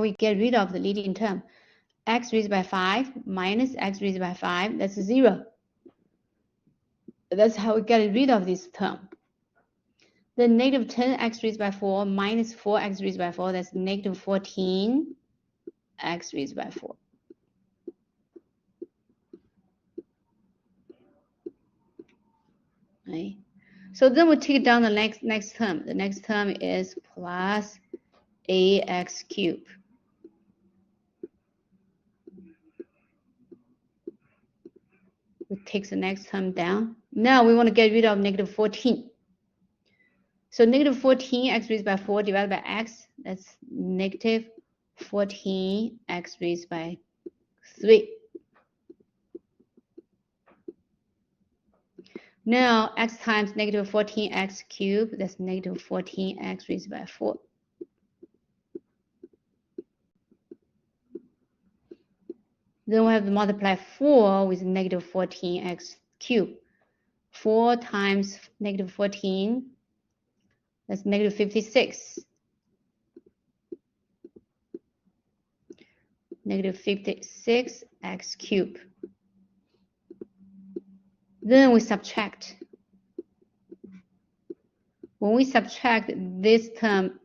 we get rid of the leading term. X raised by 5 minus x raised by 5, that's 0. That's how we get rid of this term. Then negative 10x raised by 4 minus 4x raised by 4, that's negative 14x raised by 4. Right. So then we take down the next term. The next term is plus ax cubed. We take the next term down. Now we want to get rid of negative 14. So negative 14x raised by 4 divided by x, that's negative 14x raised by 3. Now x times negative 14x cubed, that's negative 14x raised by 4. Then we have to multiply 4 with negative 14x cubed. 4 times negative 14, that's negative 56. Negative 56x cubed. Then we subtract. When we subtract, this term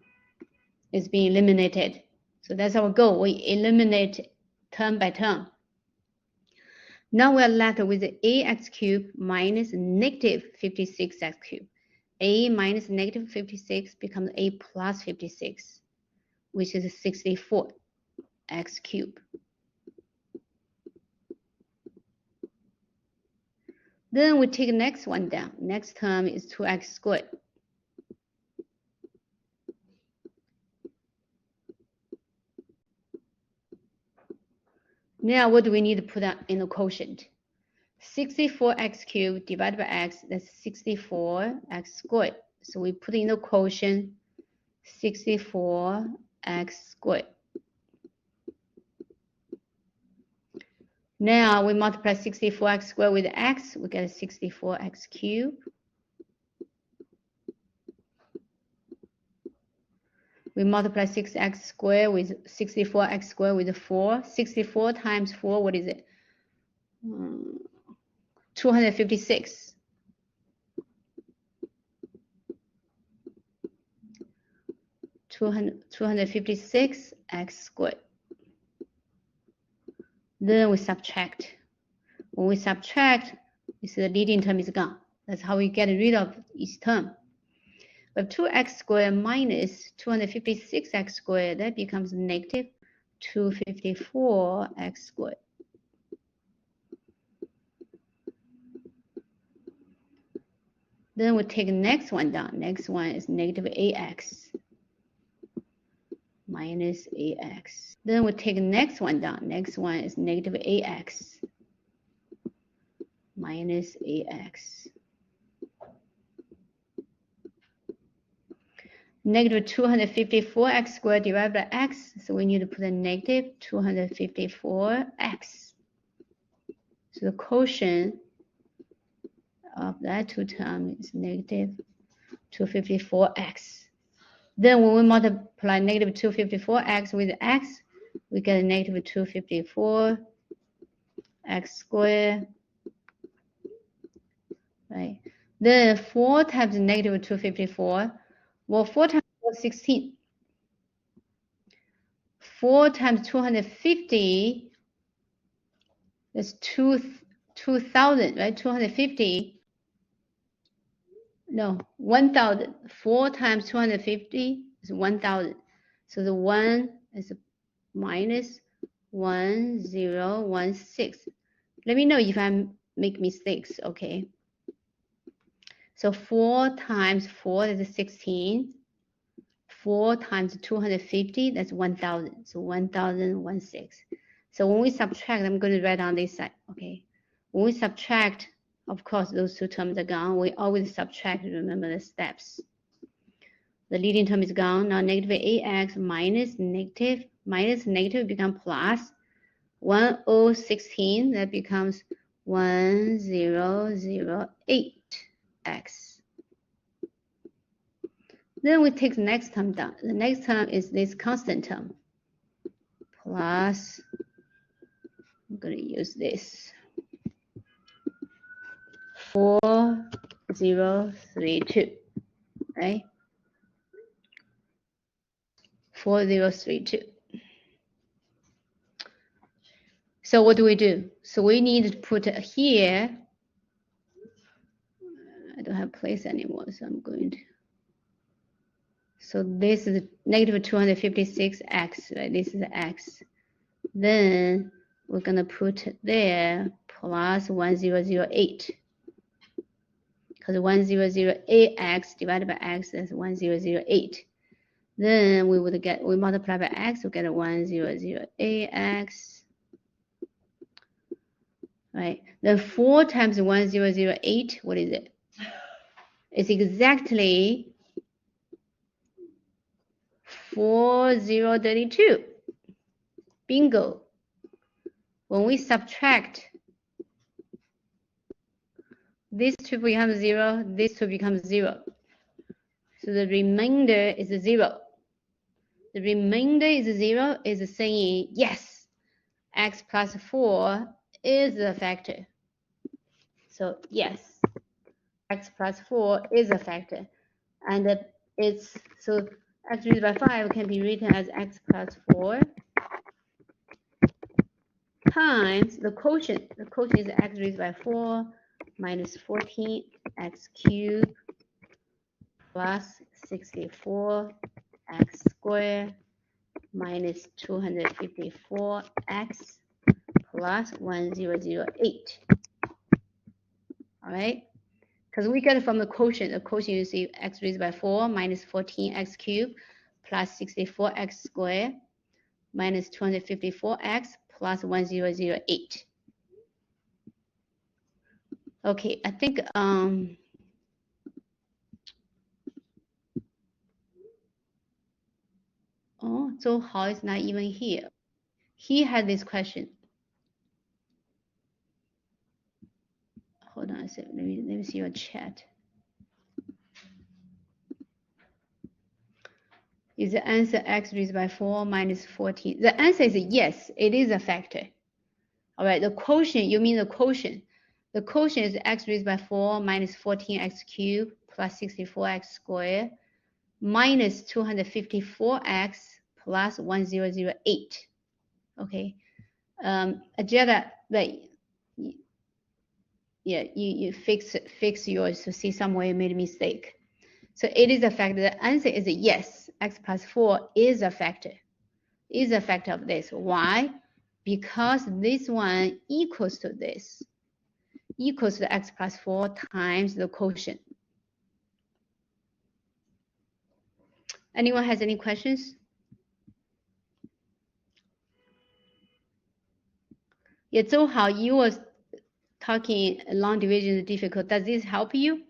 is being eliminated. So that's our goal. We eliminate term by term. Now we are left with the ax cubed minus negative 56x cubed. A minus negative 56 becomes a plus 56, which is 64x cubed. Then we take the next one down. Next term is 2x squared. Now what do we need to put in the quotient? 64x cubed divided by x, that's 64x squared. So we put in the quotient 64x squared. Now we multiply 64x squared with x, we get 64x cubed. We multiply 6x squared with 64x squared with 4. 64 times 4, what is it? 256. 256x squared. Then we subtract. When we subtract, you see the leading term is gone. That's how we get rid of each term. We have 2x squared minus 256x squared, that becomes negative 254x squared. Then we take the next one down. Next one is negative ax minus ax. Then we take the next one down. Next one is negative ax minus ax. Negative 254x squared divided by x, so we need to put a negative 254x. So the quotient of that two terms is negative 254x. Then when we multiply negative 254x with x, we get a negative 254x squared. Right. Then 4 times negative 254. Well, 4 times 4 is 16. 4 times 250 is 2,000, right? 250. No, 1,000. 4 times 250 is 1,000. So the 1 is minus 1016. Let me know if I make mistakes, okay? So 4 times 4 is 16. 4 times 250, that's 1,000. So 1,016. So when we subtract, I'm going to write on this side, okay? When we subtract, of course, those two terms are gone. We always subtract, remember the steps. The leading term is gone. Now negative ax minus negative become plus 1016. That becomes 1008x. Then we take the next term down. The next term is this constant term. plus, I'm going to use this, 4032, right? 4032. So what do we do? So we need to put here, I don't have place anymore, so I'm going to, so this is negative 256x, right? This is x. Then we're going to put there plus 1008. Because 1008x divided by x is 1008. Then we would get, we multiply by x, we get a 1008x. Right? Then 4 times 1008, what is it? It's exactly 4032. Bingo. When we subtract, this 2 becomes 0, this 2 becomes 0. So the remainder is 0. The remainder is 0 is saying, yes, x plus 4 is a factor. So yes, x plus 4 is a factor. And it's, so x raised by 5 can be written as x plus 4 times the quotient. The quotient is x raised by 4 minus 14 x cubed plus 64 x squared minus 254 x plus 1008. All right, because we get it from the quotient. The quotient you see x raised by 4 minus 14x cubed plus 64x squared minus 254x plus 1008. Okay, I think oh, Zhou Hao is not even here. He had this question. Hold on a second. Let me see your chat. Is the answer x raised by 4 minus 14? The answer is yes, it is a factor. All right, the quotient, you mean the quotient. The quotient is x raised by 4 minus 14x cubed plus 64x squared minus 254x plus 1008. Okay. Algebra, right. Yeah, you fix yours to see somewhere you made a mistake. So it is a factor. The answer is yes. X plus 4 is a factor. Is a factor of this. Why? Because this one equals to this. Equals to x plus 4 times the quotient. Anyone has any questions? Yeah, Zhou Hao, you was talking long division is difficult. Does this help you?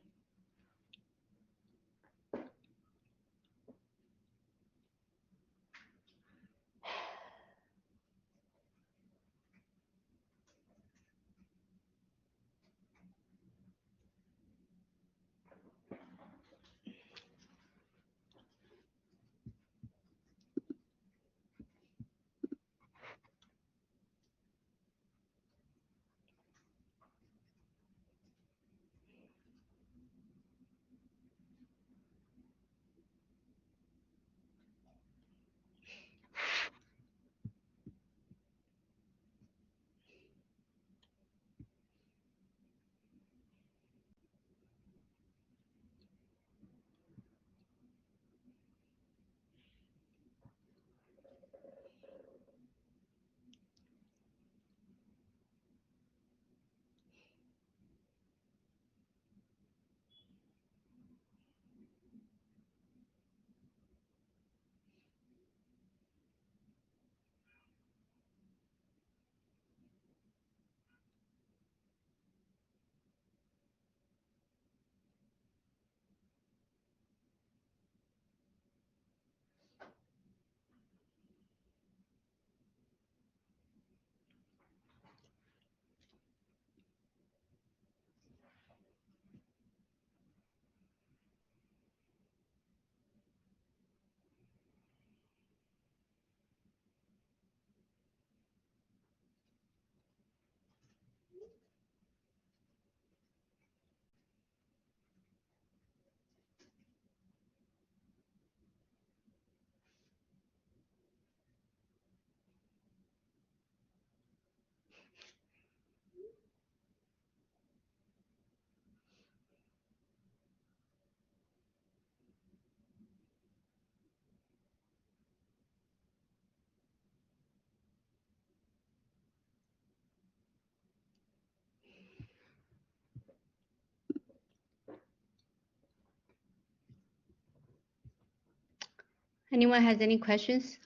Anyone has any questions?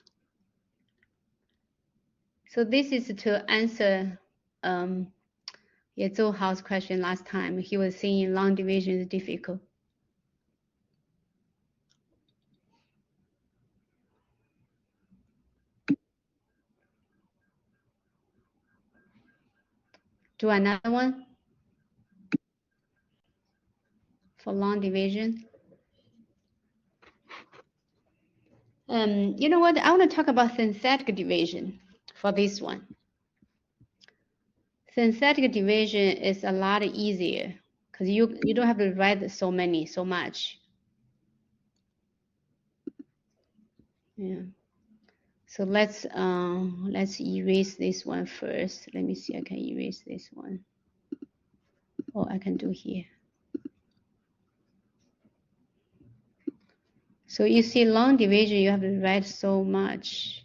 So this is to answer Zhou Hao's question last time. He was saying long division is difficult. Do another one for long division. You know what? I want to talk about synthetic division for this one. Synthetic division is a lot easier because you don't have to write so much. Yeah. So let's erase this one first. Let me see. I can erase this one. Oh, I can do here. So you see, long division, you have to write so much.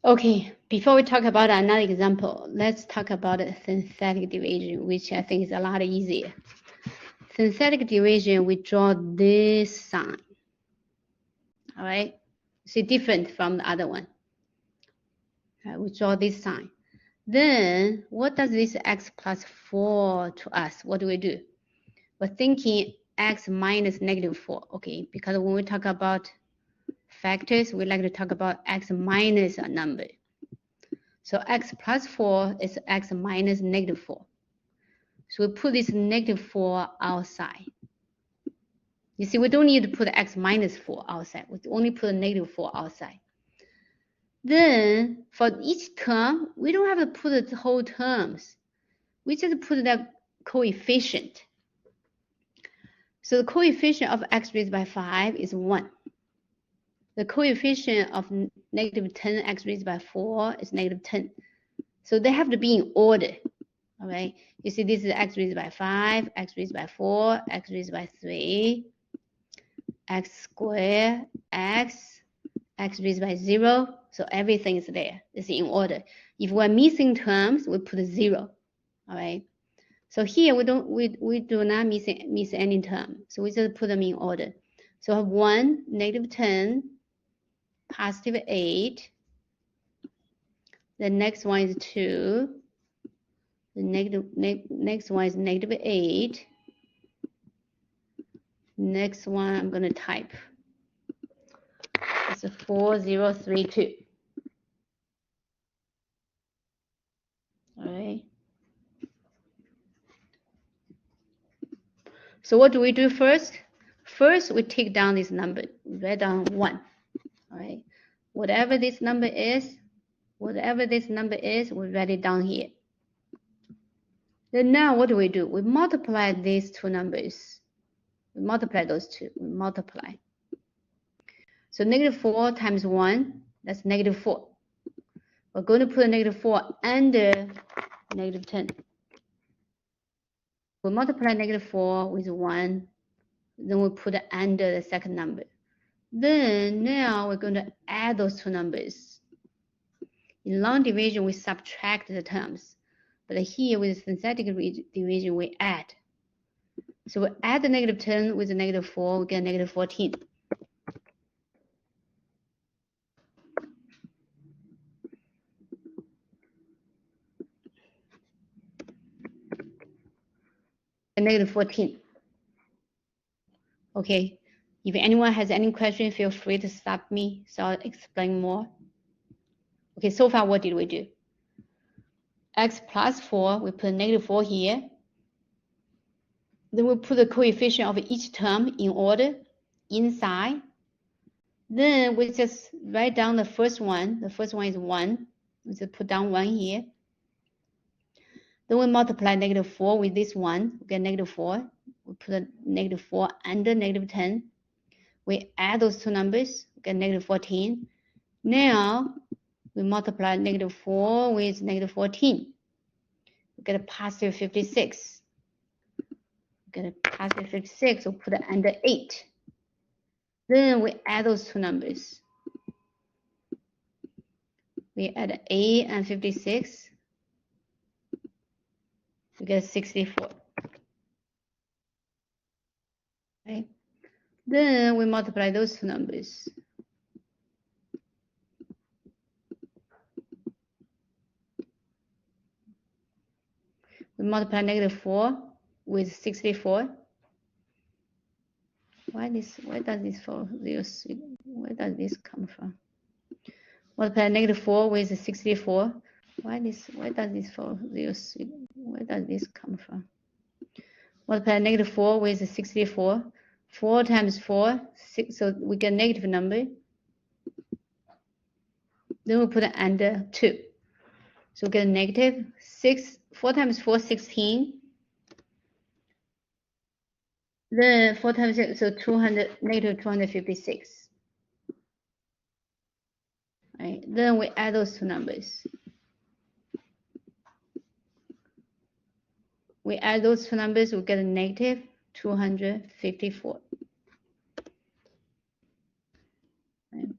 Okay, before we talk about another example, let's talk about synthetic division, which I think is a lot easier. Synthetic division, we draw this sign. All right, see, different from the other one. We draw this sign. Then what does this x plus 4 to us? What do? We're thinking x minus -4. Okay, because when we talk about factors, we like to talk about x minus a number. So x plus 4 is x minus -4. So we put this -4 outside. You see, we don't need to put x minus 4 outside. We only put -4 outside. Then for each term, we don't have to put the whole terms. We just put the coefficient. So the coefficient of x raised by 5 is 1. The coefficient of -10 x raised by 4 is -10. So they have to be in order. All right. You see, this is x raised by 5, x raised by 4, x raised by 3, x squared, x raised by 0. So everything is there. It's in order. If we're missing terms, we put 0. All right. So here we do not miss any term. So we just put them in order. So I have 1, -10, +8. The next one is 2. The next one is -8. Next one I'm going to type. It's a 4032. All right. So what do we do first? First, we take down this number. We write down 1. All right. Whatever this number is, we write it down here. Then now what do? We multiply these two numbers. We multiply those two. We multiply. So -4 times 1, that's -4. We're going to put a -4 under -10. We multiply -4 with 1, then we put it under the second number. Then now we're going to add those two numbers. In long division, we subtract the terms. But here with synthetic division, we add. So we add the -10 with the -4, we get -14. -14. Okay. If anyone has any question, feel free to stop me so I'll explain more. Okay, so far what did we do? X plus 4, we put -4 here. Then we put the coefficient of each term in order inside. Then we just write down the first one. The first one is 1. We just put down 1 here. Then we multiply -4 with this one. We get -4. We put a -4 under -10. We add those two numbers. We get -14. Now we multiply -4 with -14. We get a positive 56. Get a positive 56, we'll put it under 8. Then we add those two numbers. We add 8 and 56. We get 64. Okay. Then we multiply those two numbers. We multiply -4 with 64. Where does this fall? Where does this come from? Multiply -4 with 64. Where does this fall? Where does this come from? Multiply -4 with 64. 4 times 4, 6, so we get a negative number. Then we put it under 2. So we get a -6. 4 times 4, 16. Then 4 times 6, so -256. Right. Then we add those two numbers. We add those two numbers, we get a -254. Right.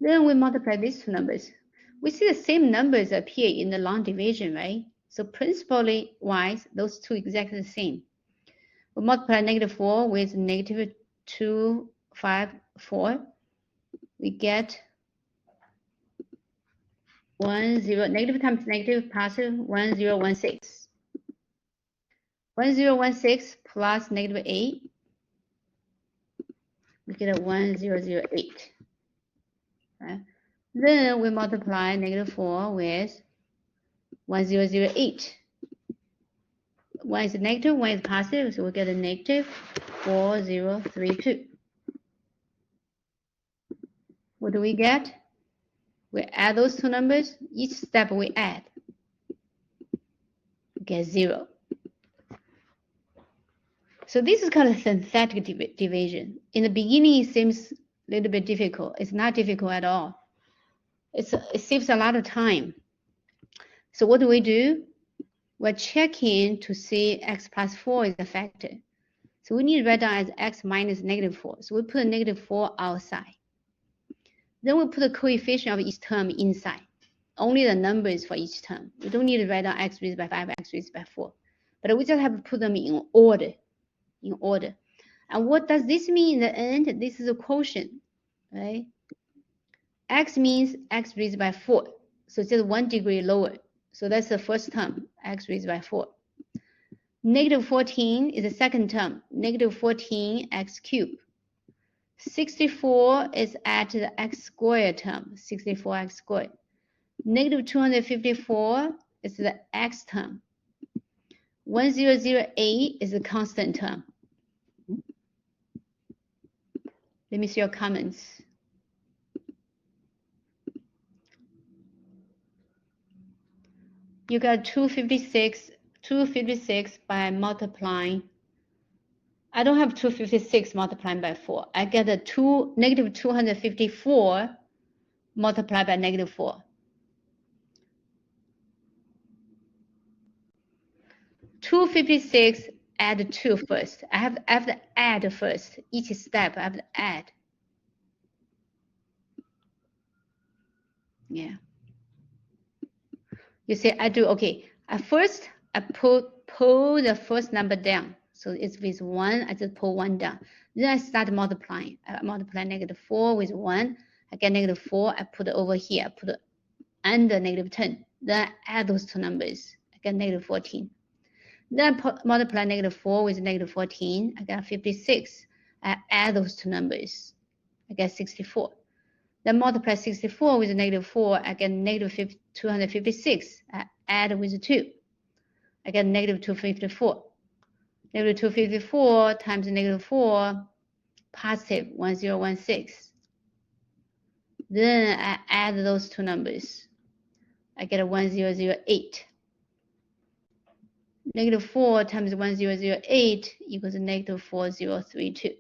Then we multiply these two numbers. We see the same numbers appear in the long division, right? So principally wise, those two exactly the same. We multiply -4 with -254. We get 1, 0, negative times negative, positive 1016. 1016 plus -8, we get a 1008. Right? Then we multiply -4 with 1008. 1 is negative, 1 is positive, so we get a -4032. What do we get? We add those two numbers. Each step we add, we get 0. So this is called a synthetic division. In the beginning, it seems a little bit difficult. It's not difficult at all. It saves a lot of time. So what do? We're checking to see x plus 4 is a factor. So we need to write down as x minus -4. So we put a -4 outside. Then we put the coefficient of each term inside. Only the numbers for each term. We don't need to write down x raised by 5, x raised by 4. But we just have to put them in order. And what does this mean in the end? This is a quotient, right? X means x raised by 4. So just 1 degree lower. So that's the first term, x raised by 4. -14 is the second term, -14 x cubed. 64 is at the x squared term, 64x squared. -254 is the x term. 1008 is a constant term. Let me see your comments. You got 256 by multiplying. I don't have 256 multiplying by 4. I get a negative 254 multiplied by negative 4. 256, add 2 first. I have to add first. Each step I have to add. Yeah. You see, I do, okay. At first, I pull the first number down. So it's with 1, I just pull 1 down. Then I start multiplying. I multiply negative 4 with 1. I get negative 4. I put it over here. I put it under negative 10. Then I add those two numbers. I get negative 14. Then I multiply negative 4 with negative 14. I get 56. I add those two numbers. I get 64. Then multiply 64 with negative 4. I get negative 256. I add with 2. I get negative 254. Negative 254 times negative 4, positive 1016. Then I add those two numbers. I get a 1008. Negative 4 times 1008 equals negative 4032.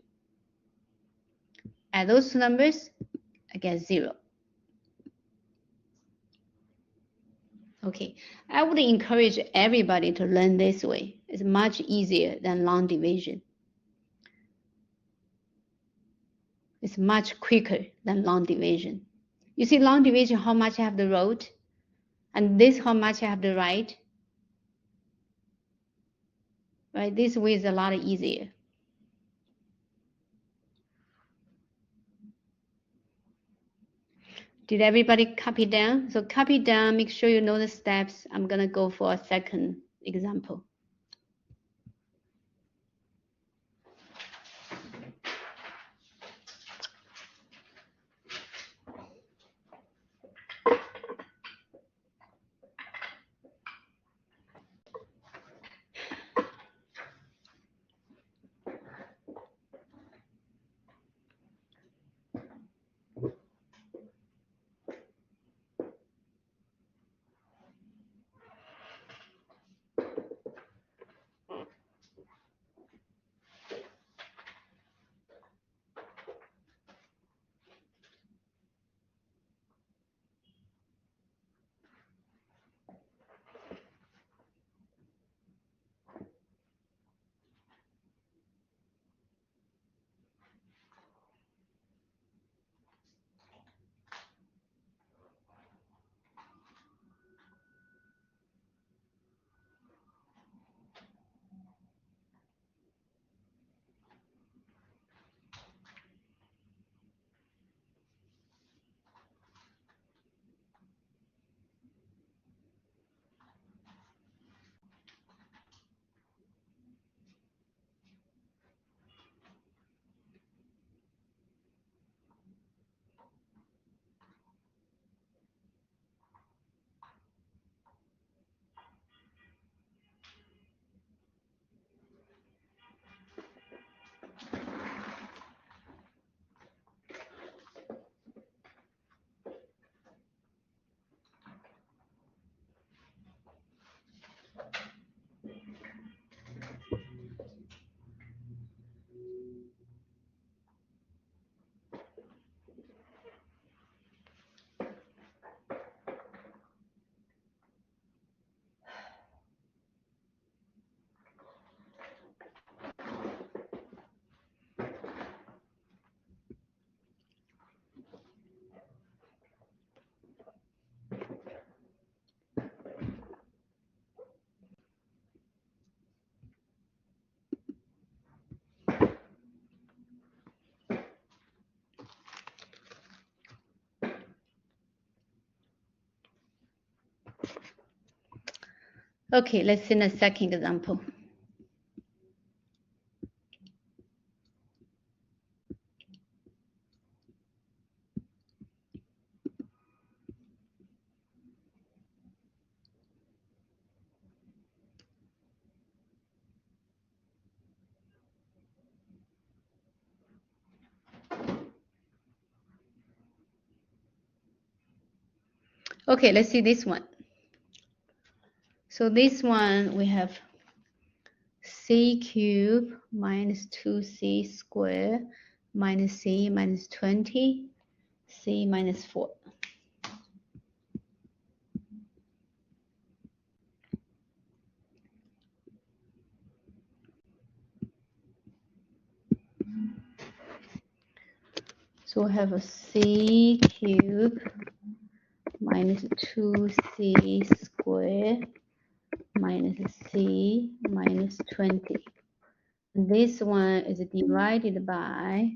Add those two numbers, I get 0. Okay, I would encourage everybody to learn this way. It's much easier than long division. It's much quicker than long division. You see long division, how much I have to write, and this how much I have to write. Right, this way is a lot easier. Did everybody copy down? So copy down, make sure you know the steps. I'm gonna go for a second example. Okay, let's see the second example. Okay, let's see this one. So this one we have c cubed minus 2c squared minus c minus 20, c minus 4. So we have a c cubed minus 2c squared minus c minus 20. This one is divided by,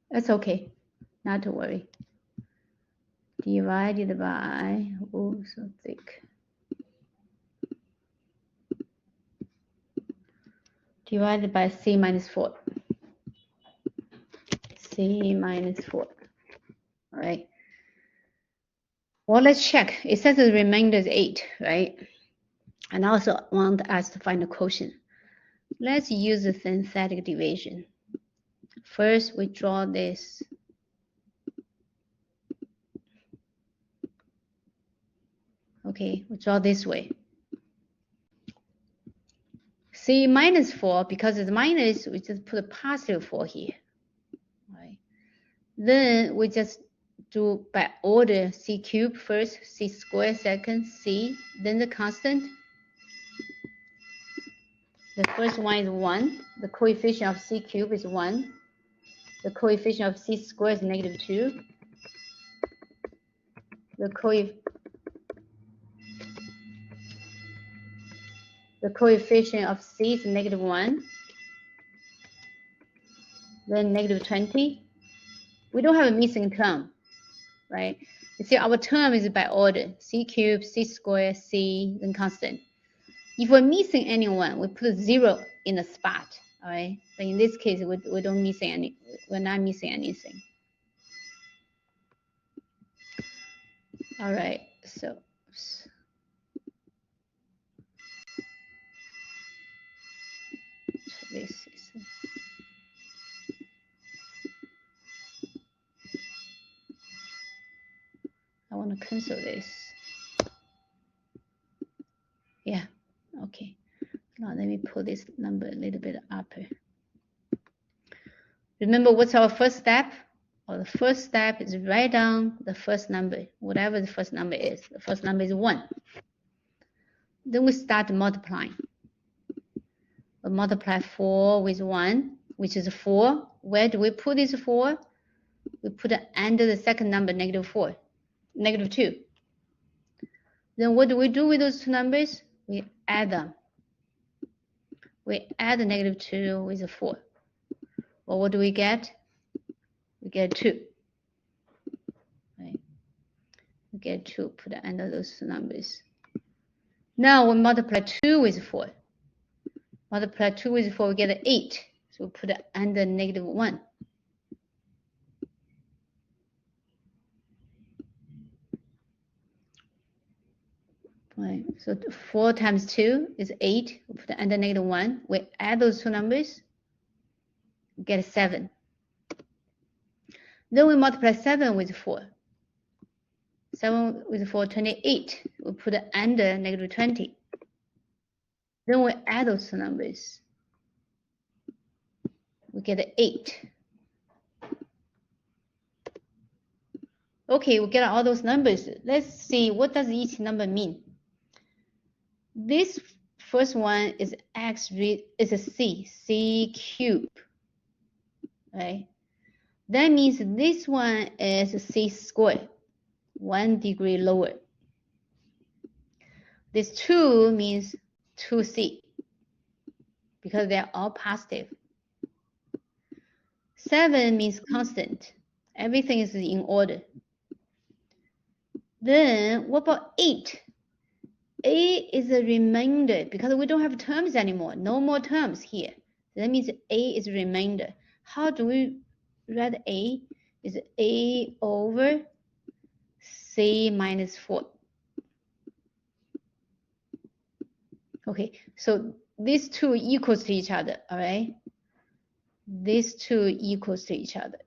that's okay, not to worry. Divided by, oh, so thick. Divided by c minus 4. C minus 4. All right. Well, let's check. It says the remainder is 8, right? And I also want us to find the quotient. Let's use the synthetic division. First, we draw this. Okay, we draw this way. C minus 4, because it's minus, we just put a positive 4 here. All right. Then we just do by order c cubed first, c squared second, c, then the constant. The first one is 1. The coefficient of c cubed is 1. The coefficient of c squared is negative 2. The coefficient of c is negative 1. Then negative 20. We don't have a missing term, right? You see, our term is by order. C cubed, c squared, c, then constant. If we're missing anyone, we put 0 in the spot, all right? But in this case, we don't miss any. We're not missing anything. All right, so this is. I want to cancel this. Yeah, okay. Now let me put this number a little bit up. Remember what's our first step? Well, the first step is write down the first number, whatever the first number is. The first number is 1. Then we start multiplying. We multiply 4 with 1, which is 4. Where do we put this 4? We put it under the second number, negative 4, negative 2. Then what do we do with those two numbers? We add them. We add the negative 2 with the 4. Well, what do we get? We get 2. Right? We get 2, put it under those two numbers. Now we multiply 2 with 4. Multiply 2 with 4, we get 8. So we put it under negative 1. Right. So 4 times 2 is 8. We put it under negative 1. We add those two numbers, we get 7. Then we multiply 7 with 4. 7 with 4, 28. We put it under negative 20. Then we add those two numbers. We get 8. Okay, we get all those numbers. Let's see, what does each number mean? This first one is is a c cubed, right? That means this one is c squared, 1 degree lower. This 2 means 2c, because they're all positive. 7 means constant. Everything is in order. Then what about 8? 8 is a remainder, because we don't have terms anymore. No more terms here. That means a is a remainder. How do we write a? Is a over c minus 4. Okay, so these two equals to each other, all right? These two equals to each other.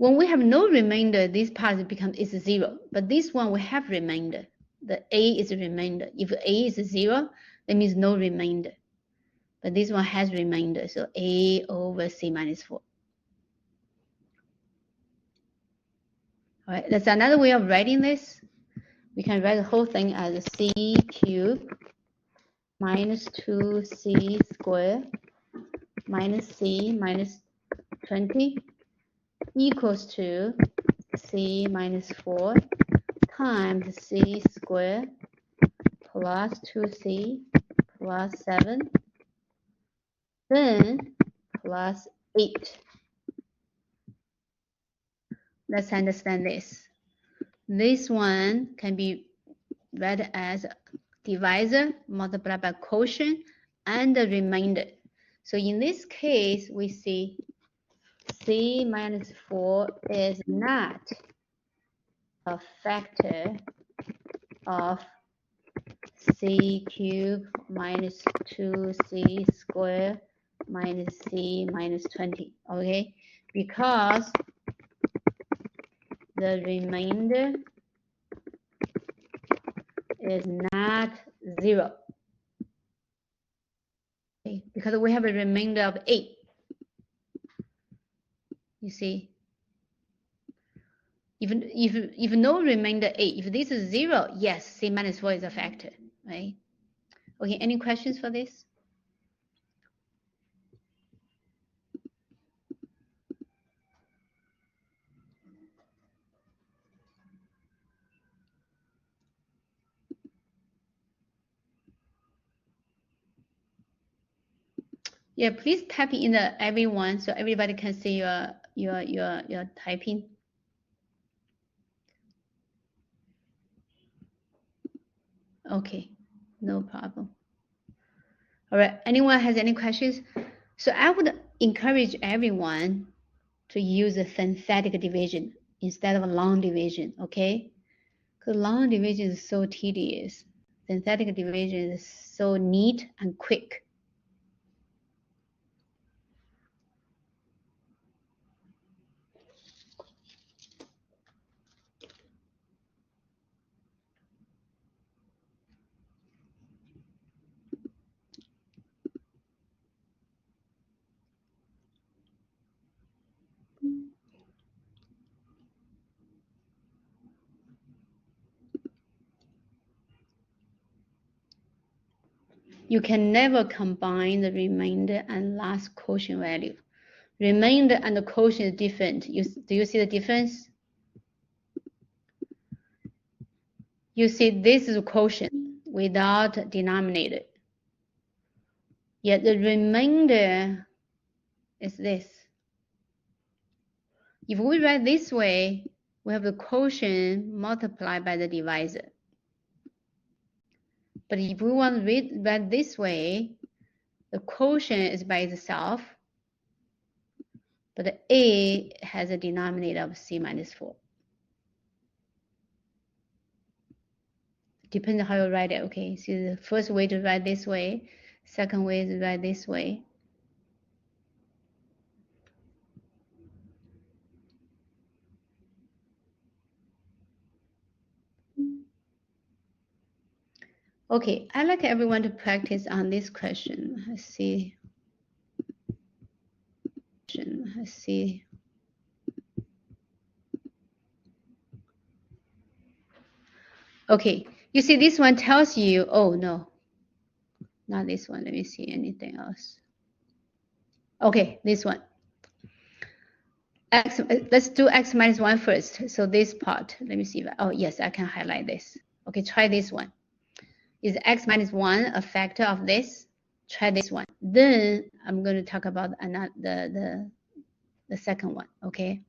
When we have no remainder, this part is 0. But this one we have remainder. The a is a remainder. If a is 0, that means no remainder. But this one has remainder, so a over c minus 4. All right, that's another way of writing this. We can write the whole thing as c cubed minus 2c squared minus c minus 20 equals to c minus 4 times c squared plus 2c plus 7, then plus 8. Let's understand this. This one can be read as divisor multiplied by quotient and the remainder. So in this case, we see c minus 4 is not a factor of c cubed minus 2c squared minus c minus 20, okay? Because the remainder is not 0. Okay? Because we have a remainder of 8. You see? If no remainder 8, if this is 0, yes, c minus 4 is a factor, right? Okay, any questions for this? Yeah, please type in the everyone so everybody can see your typing. Okay, no problem. All right, anyone has any questions? So I would encourage everyone to use a synthetic division instead of a long division, okay? Because long division is so tedious. Synthetic division is so neat and quick. You can never combine the remainder and last quotient value. Remainder and the quotient is different. Do you see the difference? You see this is quotient without denominator. Yet the remainder is this. If we write this way, we have the quotient multiplied by the divisor. But if we want to write this way, the quotient is by itself, but the a has a denominator of c minus 4. Depends on how you write it, okay? So the first way to write this way, second way is write this way. Okay, I'd like everyone to practice on this question. Let's see. Let's see. Okay, you see this one tells you, oh no, not this one. Let me see anything else. Okay, this one. X, let's do x minus 1 first. So this part, let me see. Oh yes, I can highlight this. Okay, try this one. Is x minus 1 a factor of this? Try this one. Then I'm going to talk about the second one, okay?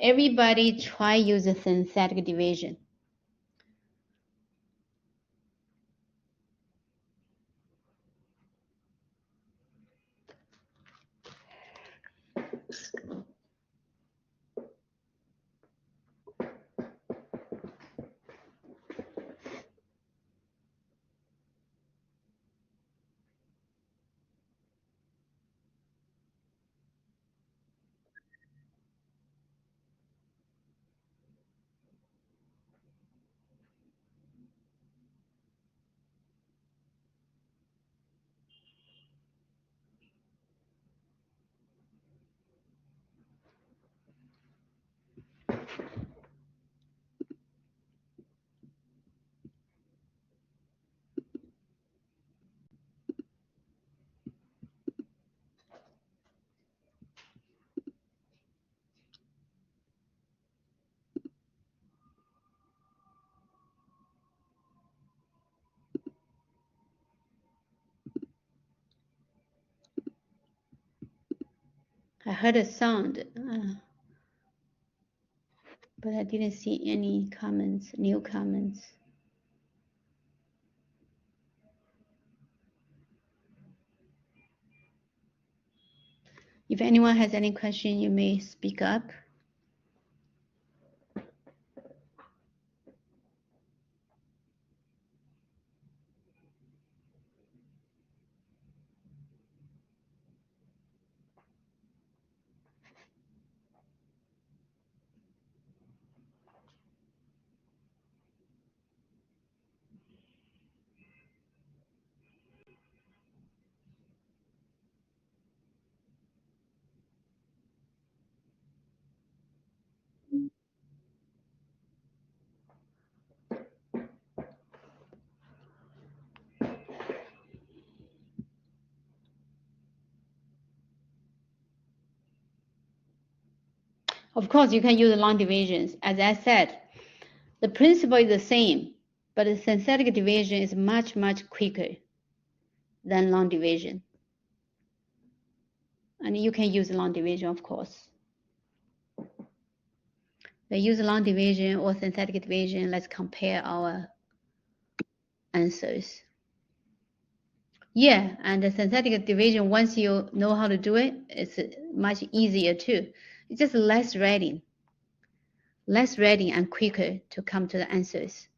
Everybody try use a synthetic division. I heard a sound, but I didn't see any comments, new comments. If anyone has any question, you may speak up. Of course, you can use long divisions. As I said, the principle is the same, but the synthetic division is much, much quicker than long division. And you can use long division, of course. They use long division or synthetic division. Let's compare our answers. Yeah, and the synthetic division, once you know how to do it, it's much easier too. It's just less writing and quicker to come to the answers.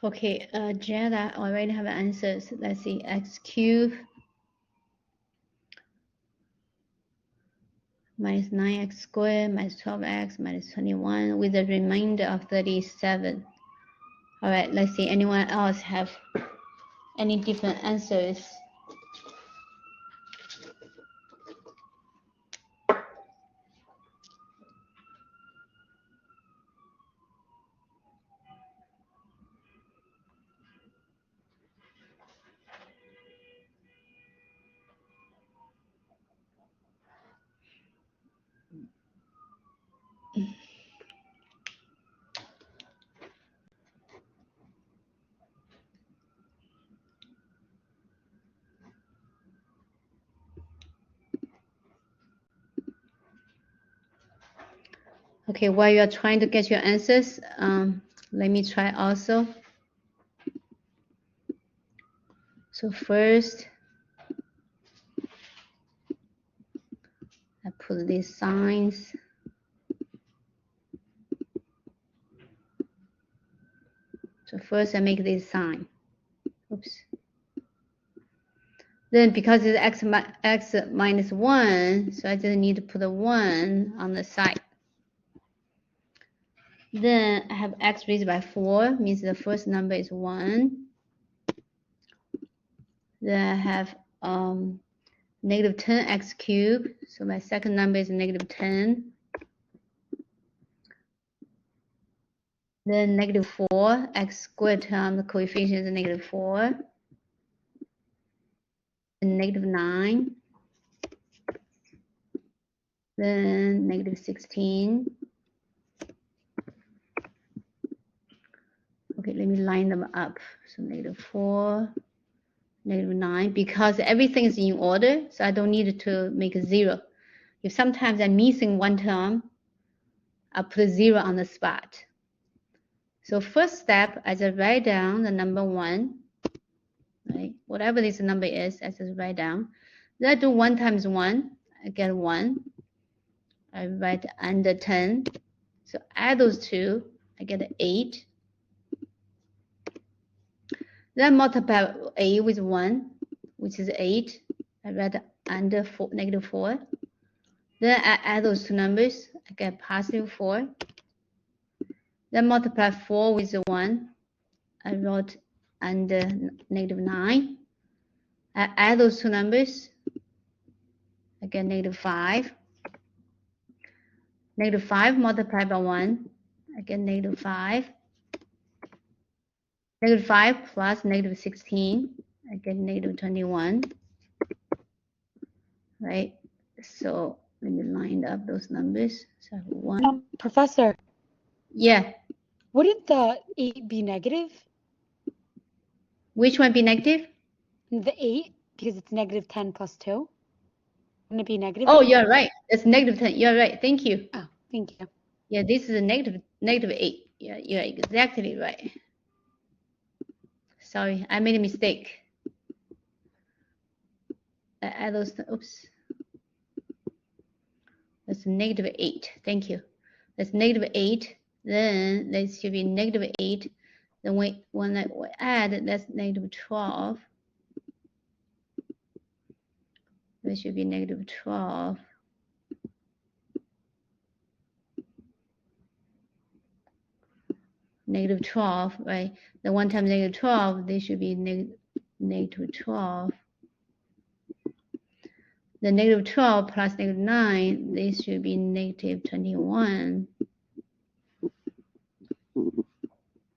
Okay, Jada already have answers. Let's see, x cubed minus 9x squared minus 12x minus 21 with a remainder of 37. All right, let's see, anyone else have any different answers? Okay, while you are trying to get your answers, let me try also. So first, I put these signs. So first I make this sign. Oops. Then because it's x minus 1, so I just need to put a 1 on the side. Then I have x raised by 4, means the first number is 1. Then I have negative 10x cubed, so my second number is negative 10. Then negative 4, x squared term, the coefficient is negative 4. And negative 9. Then negative 16. Okay, let me line them up. So negative 4, negative 9, because everything is in order, so I don't need to make a 0. If sometimes I'm missing one term, I'll put a 0 on the spot. So first step, I just write down the number 1, right? Whatever this number is, I just write down. Then I do 1 times 1, I get 1. I write under 10. So add those two, I get 8. Then multiply a with 1, which is 8. I write under 4, negative 4. Then I add those two numbers, I get positive 4. Then multiply 4 with 1, I wrote under negative 9. I add those two numbers, I get negative 5. Negative 5 multiplied by 1, I get negative 5. Negative 5 plus negative 16, I get negative 21. Right? So let me line up those numbers. So I have 1. Professor. Yeah. Wouldn't the 8 be negative? Which one be negative? The 8, because it's negative 10 plus 2. Wouldn't it be negative? Oh, you're right. It's negative 10. You're right. Thank you. Oh, thank you. Yeah, this is a negative 8. Yeah, you're exactly right. Sorry, I made a mistake. I add those. Oops. That's negative 8. Thank you. That's negative 8. Then that should be negative 8. Then when I add, that's negative 12. That should be negative 12. Negative 12, right? The 1 times negative 12, they should be negative 12. The negative 12 plus negative 9, they should be negative 21.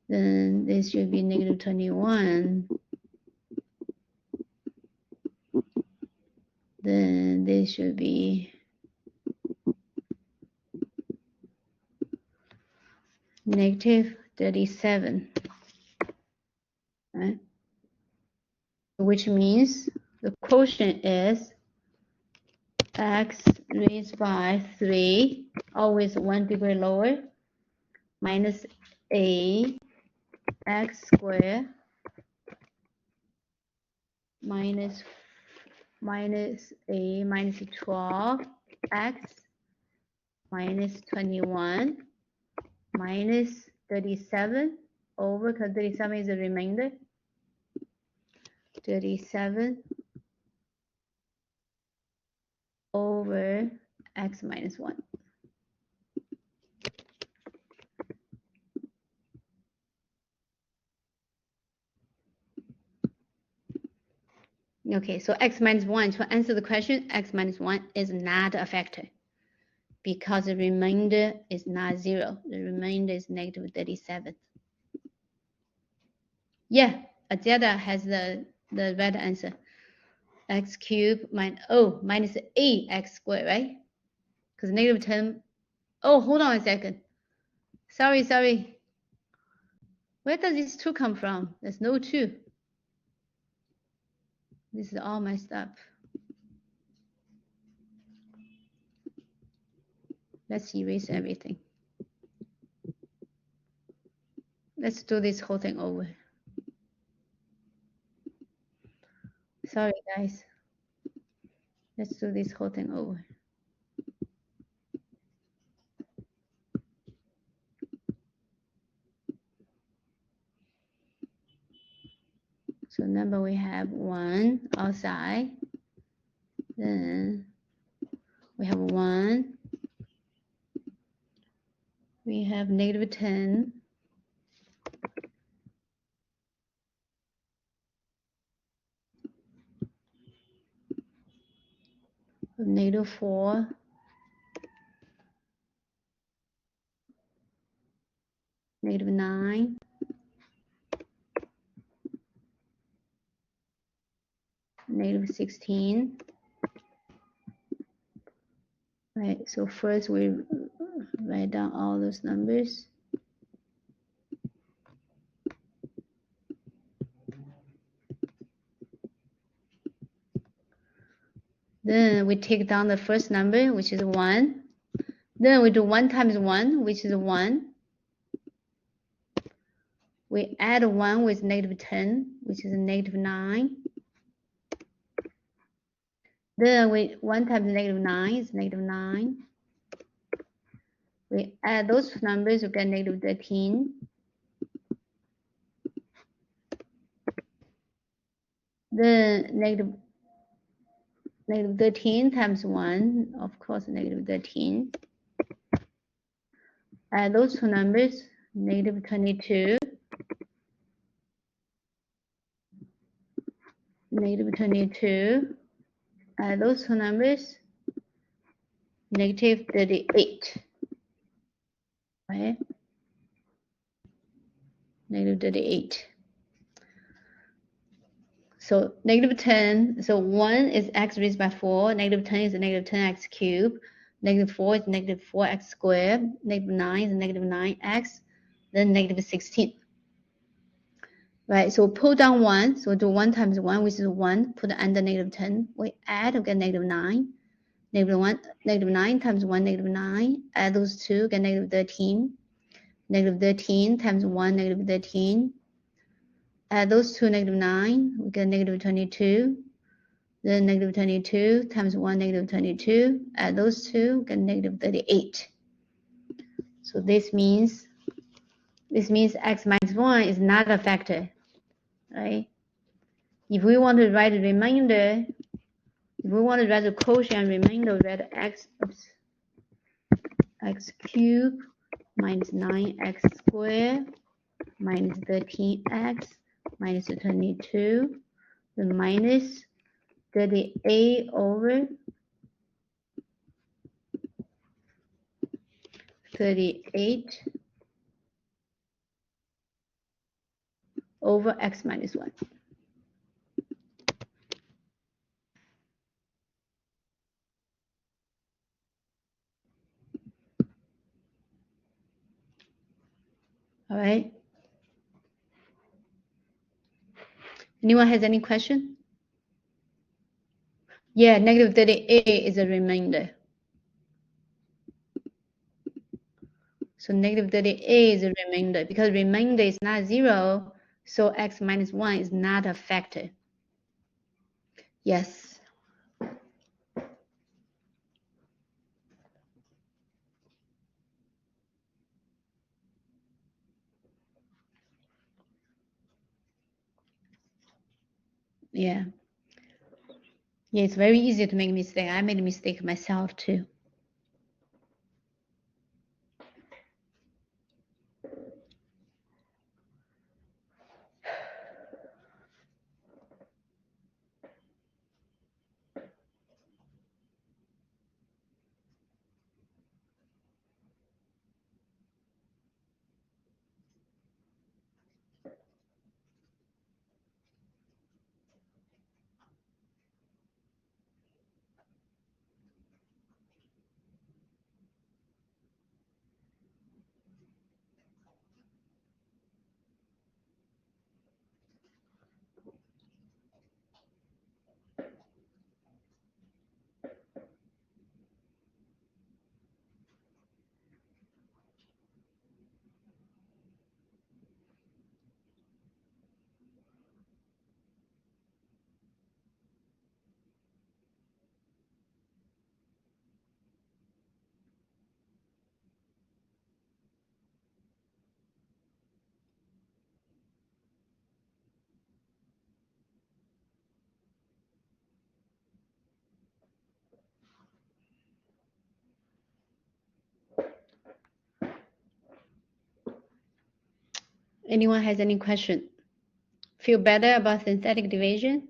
Then this should be negative 21. Then this should be negative 37. Right? Which means the quotient is x raised by 3, always one degree lower, minus a x squared minus a minus 12 x minus 21 minus 37 over, because 37 is a remainder, 37 over x minus 1. Okay, so x minus 1, to answer the question, x minus 1 is not a factor because the remainder is not 0. The remainder is negative 37. Yeah, Ajeda has the right answer. X cubed minus 8x squared, right? Because negative 10. Oh, hold on a second. Sorry. Where does this 2 come from? There's no 2. This is all messed up. Let's erase everything. Let's do this whole thing over. Sorry, guys. Let's do this whole thing over. So number we have 1 outside. Then we have 1. We have -10. -4. -9. -16. Right, so first we write down all those numbers. Then we take down the first number, which is 1. Then we do 1 times 1, which is 1. We add 1 with -10, which is -9. Then 1 times -9 is -9. We add those numbers, we get -13. Then -13 times 1, of course, -13. Add those two numbers, -22. -22. Add those two numbers, -38. Right? -38. So -10, so 1 is x raised by 4, -10 is -10x cubed, -4 is -4x squared, -9 is -9x, then -16. Right, so pull down 1, so do 1 times 1, which is 1, put under -10. We add, we get -9. -9 times 1, -9. Add those two, get -13. -13 times 1, -13. Add those two, -9, we get -22. Then -22 times 1, -22. Add those two, get -38. So this means x minus 1 is not a factor, right? If we want to write a remainder, if we want to write a quotient remainder, write x cubed minus 9x squared minus 13x minus 22, then minus 38 over 38 over x minus 1. All right. Anyone has any question? Yeah, -38 is a remainder. So -38 is a remainder because remainder is not 0, so x minus 1 is not a factor. Yes. Yeah. Yeah, it's very easy to make a mistake. I made a mistake myself too. Anyone has any question? Feel better about synthetic division?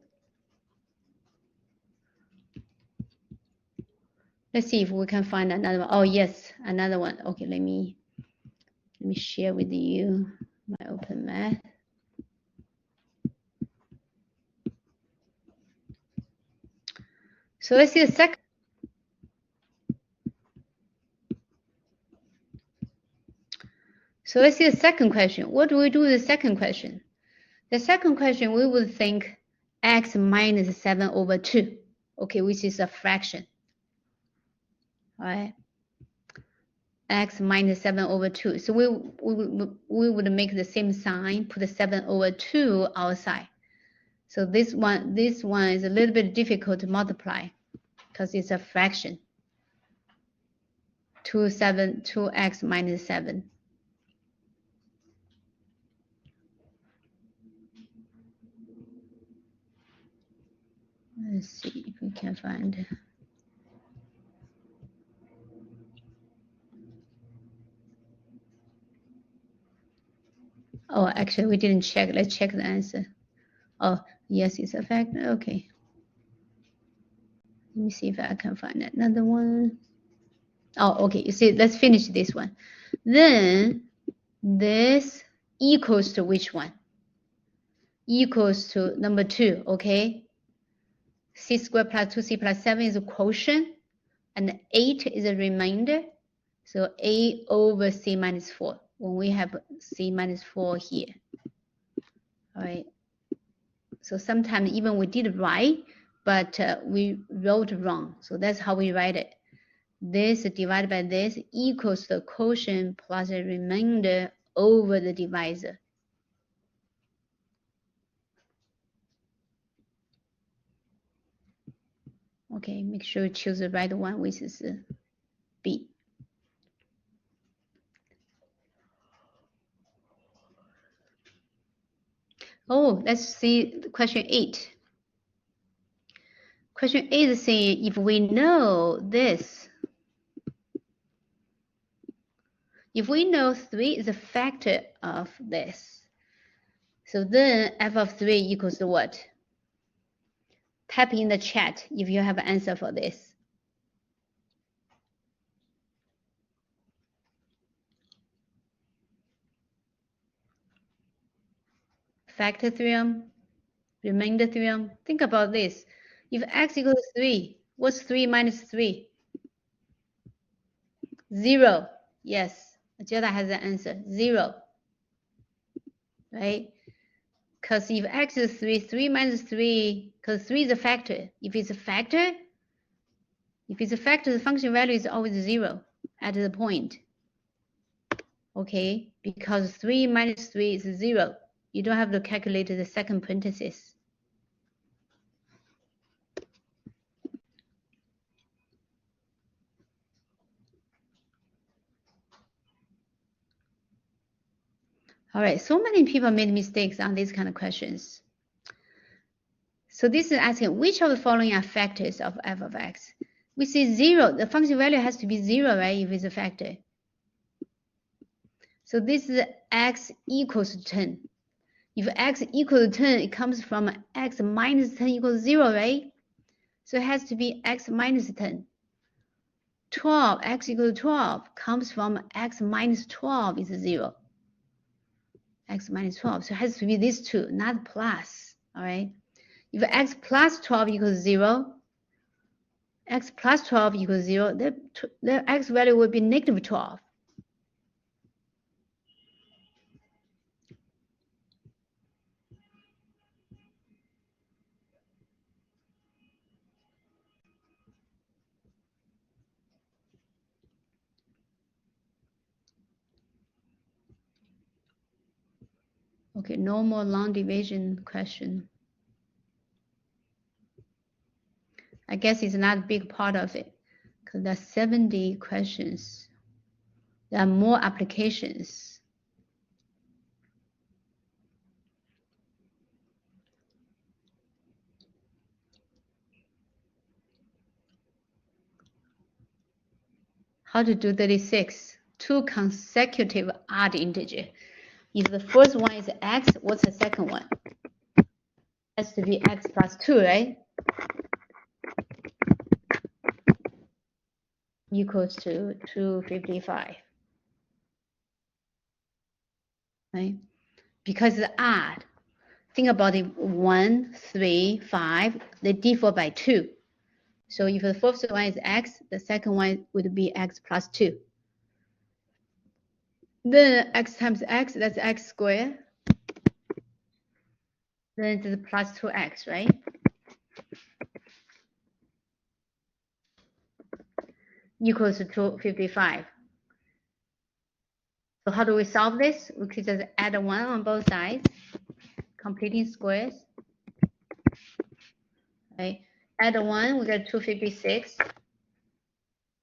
Let's see if we can find another one. Oh yes, another one. Okay, let me share with you my open math. So let's see the second. So let's see the second question. What do we do with the second question? The second question, we would think x minus 7 over 2, okay, which is a fraction. All right, x minus 7 over 2. So we would make the same sign, put the 7 over 2 outside. So this one is a little bit difficult to multiply because it's a fraction. 2x minus 7. Let's see if we can find. Oh, actually, we didn't check. Let's check the answer. Oh, yes, it's a factor. Okay. Let me see if I can find another one. Oh, okay. You see, let's finish this one. Then this equals to which one? Equals to number 2, okay? C squared plus 2c plus 7 is a quotient, and 8 is a remainder. So a over c minus 4, when we have c minus 4 here. All right. So sometimes even we did right, but we wrote wrong. So that's how we write it. This divided by this equals the quotient plus the remainder over the divisor. Okay, make sure you choose the right one, which is B. Oh, let's see question 8. Question 8 is saying if we know this, if we know 3 is a factor of this, so then f of 3 equals to what? Type in the chat if you have an answer for this. Factor theorem, remainder theorem. Think about this. If x equals 3, what's 3 minus 3? 0. Yes, Jada has the answer. 0. Right? Because if x is 3, 3 minus 3, because 3 is a factor. If it's a factor, the function value is always 0 at the point. Okay, because 3 minus 3 is 0. You don't have to calculate the second parenthesis. All right, so many people made mistakes on these kind of questions. So this is asking which of the following are factors of f of x? We see 0. The function value has to be 0, right, if it's a factor. So this is x equals 10. If x equals 10, it comes from x minus 10 equals 0, right? So it has to be x minus 10. 12, x equals 12, comes from x minus 12 is 0. X minus 12, so it has to be these two, not plus, all right? If x plus 12 equals 0, x plus 12 equals 0, the x value will be negative 12. Okay, no more long division question. I guess it's not a big part of it because there are 70 questions. There are more applications. How to do 36? 2 consecutive odd integer. If the first one is x, what's the second one? Has to be x plus 2, right? Equals to 255. Right? Because it's odd. Think about it, 1, 3, 5, they differ by 2. So if the first one is x, the second one would be x plus 2. Then x times x, that's x squared. Then it's plus 2x, right? Equals to 255. So how do we solve this? We could just add 1 on both sides, completing squares. Right? Add 1, we get 256.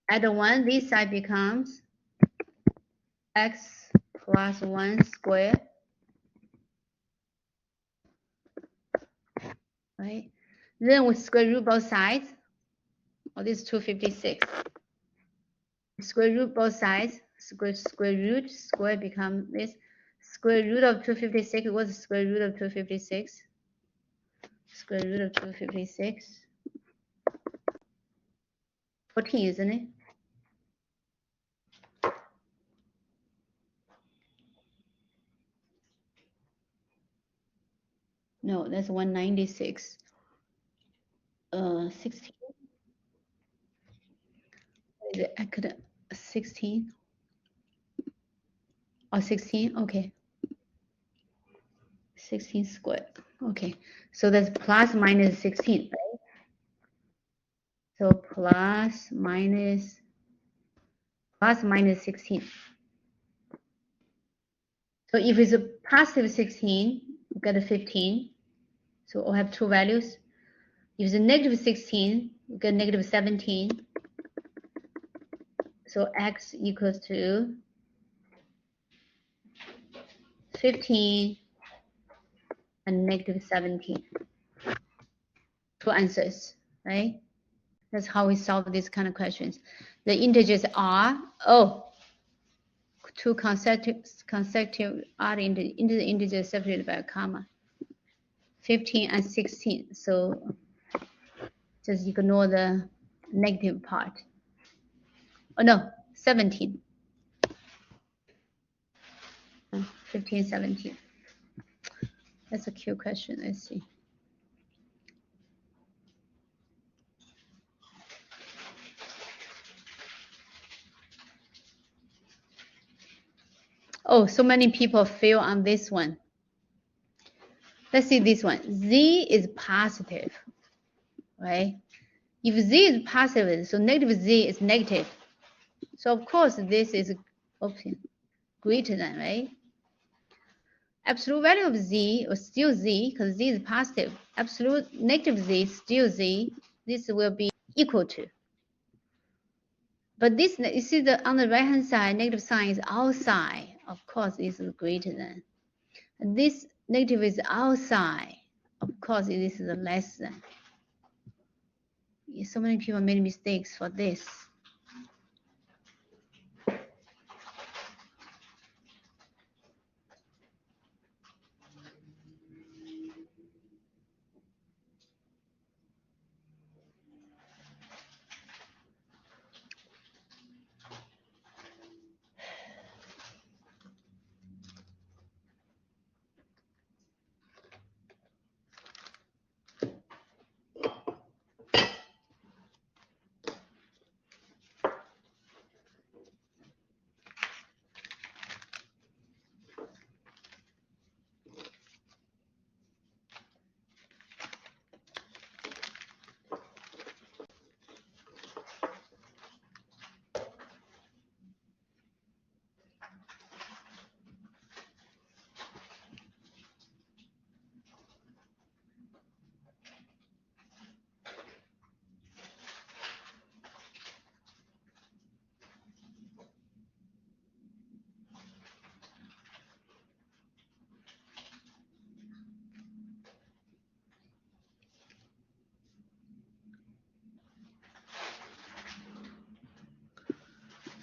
Add 1, this side becomes x plus 1 squared. Right? Then we square root both sides. Oh, this is 256. Square root both sides. Square root, square become this. Square root of 256. What's the square root of 256? Square root of 256. 14, isn't it? No, that's 196. 16. Is it? I could 16 or 16. Okay. 16 squared. Okay. So that's plus minus 16, right? So plus minus 16. So if it's a positive 16, we get a 15. So we'll have two values. If it's a negative 16, we get negative 17. So x equals to 15 and negative 17. Two answers, right? That's how we solve these kind of questions. The integers are, two consecutive odd integers separated by a comma. 15 and 16. So just ignore the negative part. Oh no, 17. 15, 17. That's a cute question. Let's see. Oh, so many people fail on this one. Let's see this one. Z is positive, right? If Z is positive, so negative Z is negative. So of course this is greater than, right? Absolute value of Z is still Z because Z is positive. Absolute negative Z is still Z. This will be equal to. But this, you see on the right hand side, negative sign is outside. Of course, this is greater than. And this negative is outside. Of course, this is less than. So many people made mistakes for this.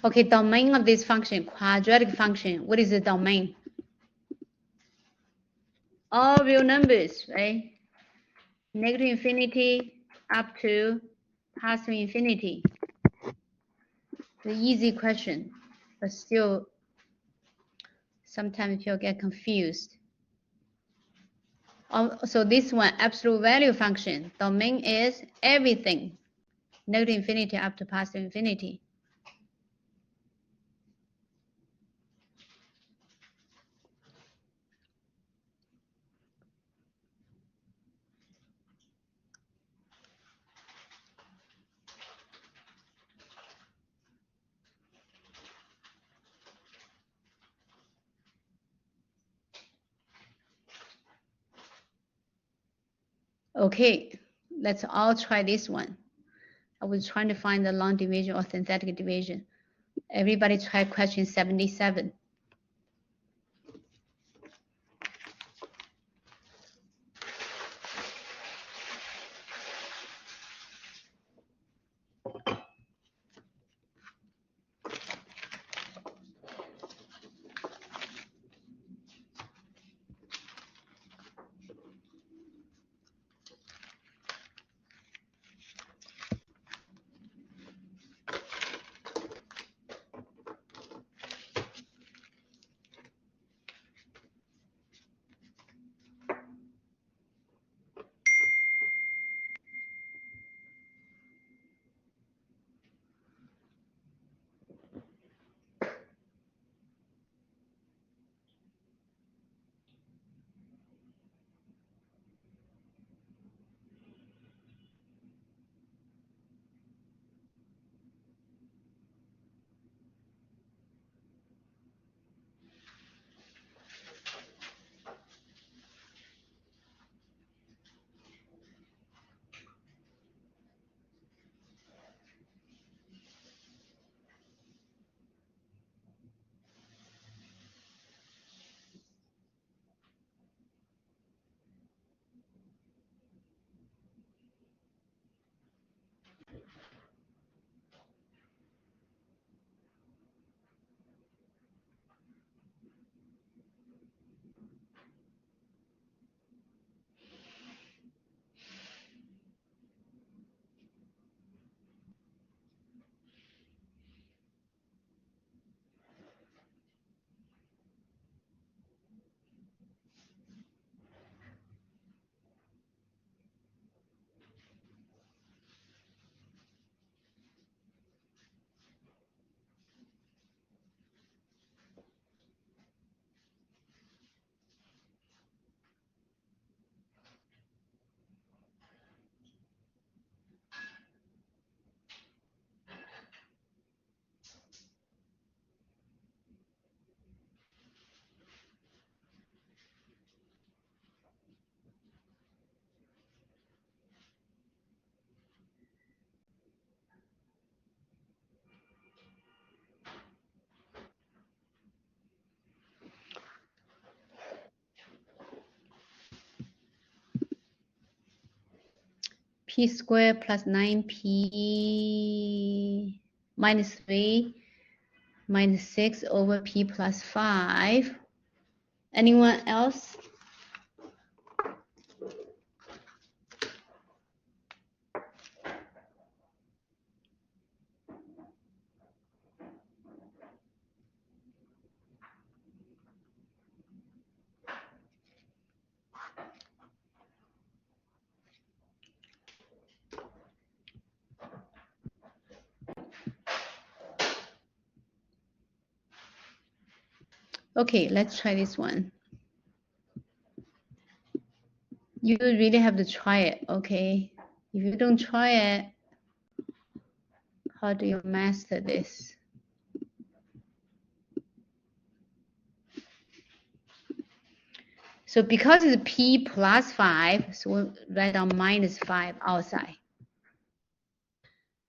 Okay, domain of this function, quadratic function. What is the domain? all real numbers, right? Negative infinity up to positive infinity. The easy question, but still sometimes you'll get confused. So this one, absolute value function, domain is everything, negative infinity up to positive infinity. Okay, let's all try this one. I was trying to find the long division or synthetic division. Everybody try question 77. P squared plus 9p minus 3 minus 6 over p plus 5. Anyone else? Okay, let's try this one. You really have to try it, okay? If you don't try it, how do you master this? So because it's p plus 5, so we'll write down minus 5 outside.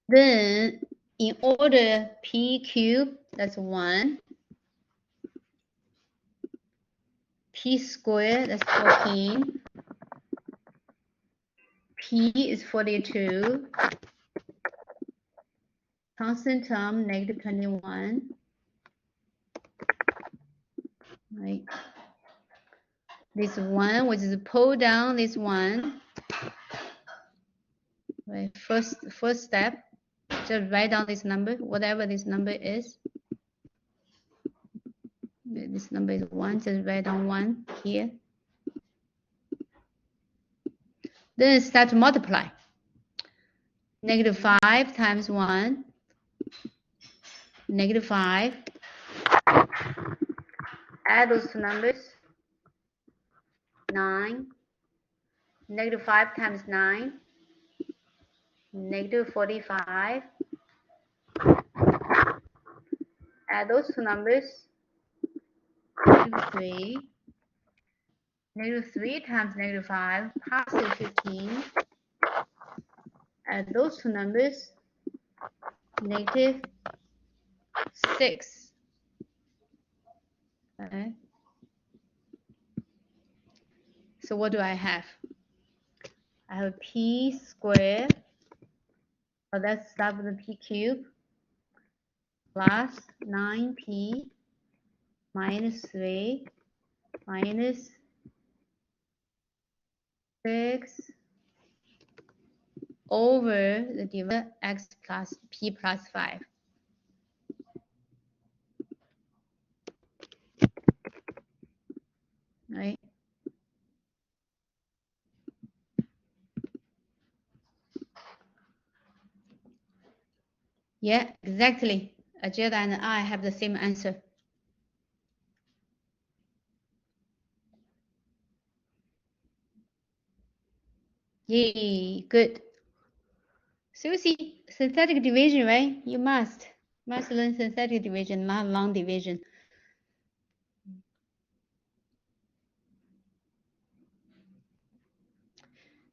Then in order p cubed, that's 1. P squared, that's 14. P is 42. Constant term, negative 21. Right. this one, which is pull down this one. Right, first step, just write down this number, whatever this number is. This number is 1, just write down 1 here. Then start to multiply. -5 times 1, -5. Add those two numbers. 9. -5 times 9. -45. Add those two numbers. -3. -3 times -5, +15. Add those two numbers. -6. Okay. So what do I have? I have p squared. So let's start with the p cube plus 9p minus 3 minus 6 over the divided x plus p plus 5. Right? Yeah, exactly. Agilda and I have the same answer. Yay, good. Susie, synthetic division, right? You must learn synthetic division, not long division.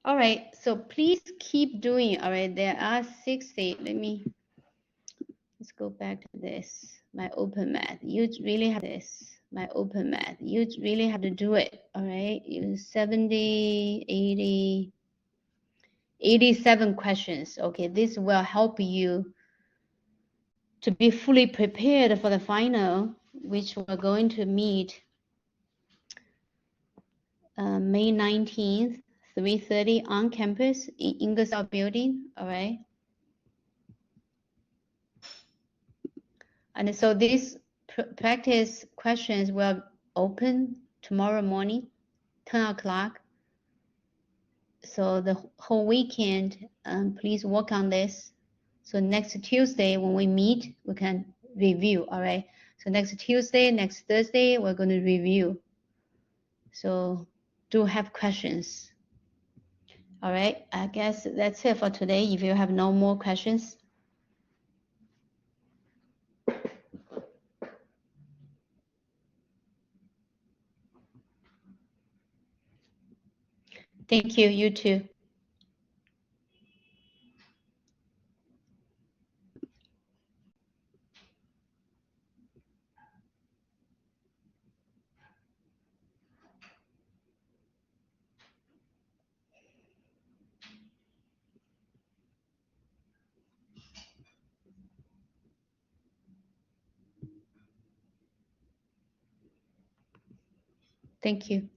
All right, so please keep doing. All right, there are 60. Let's go back to this. My open math. You really have this. My open math. You really have to do it. All right, you 70, 80, 87 questions. Okay, this will help you to be fully prepared for the final, which we're going to meet May 19th, 3:30 on campus in Ingersoll Building. All right. And so these practice questions will open tomorrow morning, 10 o'clock. So the whole weekend, please work on this. So next Tuesday when we meet, we can review. All right. So next Tuesday, next Thursday, we're going to review. So do have questions. All right. I guess that's it for today. If you have no more questions. Thank you. You too. Thank you.